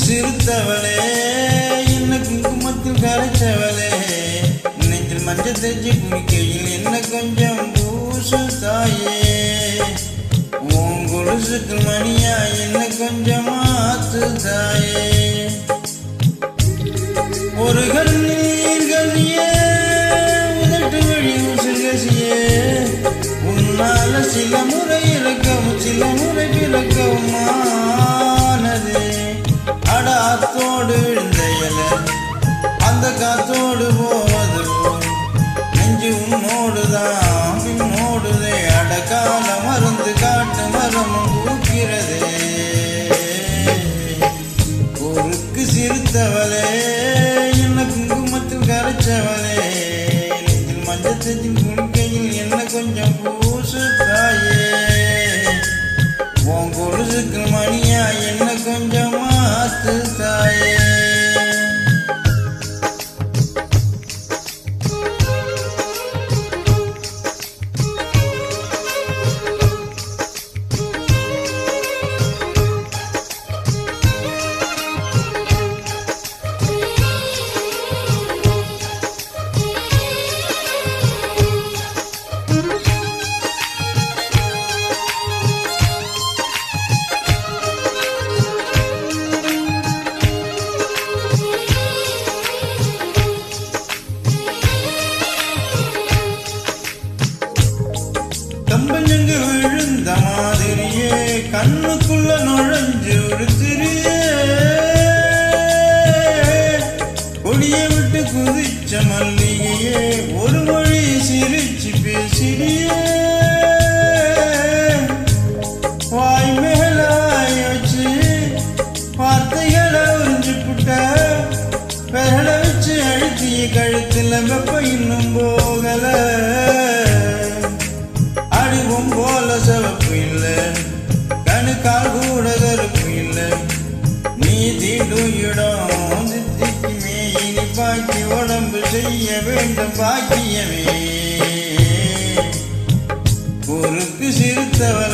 சிறுத்தவளே என்ன குங்குமத்தில் கரைச்சவளே நெஞ்சில் மஞ்சள் தேய்ச்சி குடிக்கையில் என்ன கொஞ்சம் பூசு தாயே உன் கொலுசுக்கு மணியா என்ன கொஞ்சம் மாத்து தாயே ஒரு கண்ணீர் கண்ணியே உதட்டு வழி உசுகசியே உன்னால சில முறை இறக்கவும் சில முறை பிறக்கவும் ஆனது அட அத்தோடு விழுந்த இலை அந்த காத்தோடு போவது நெஞ்சு உன்னோடுதான் பின்னோடுதே அடக்கால மருந்து காட்டு மரமும் பூக்கிறதே பொறுக்கு சிறுத்தவளே என்ன குங்குமத்தில் கரைச்சவளே நெஞ்சில் மஞ்சள் தேய்ச்சி குளிக்கையில் என்ன கொஞ்சம் பூசு தாயே உன் கொலுசுக்கு மணியா என்ன கொஞ்சம் மாத்து தாயே கம்பஞ்சங்கு விழுந்த மாதிரியே கண்ணுக்குள்ள நுழைஞ்சு விடுத்திரியே கொடியை விட்டு குதிச்ச மல்லிகையே ஒரு மொழி சிரிச்சு பேசிடியே வாய் மேலாய் வச்சு வார்த்தைகளை உறிஞ்சு புட்ட பெரலை வச்சு அழுத்திய கழுத்துல வெப்ப இன்னும் போகல அடிவும் போல சிவப்பு இல்லை கணுக்கால் கூட கருப்பு இல்லை நீ தீடும் இடம் சித்திக்குமே இனி பாக்கி உடம்பு செய்ய வேண்டும் பாக்கியமே பொறுக்கு சிறுத்தவள்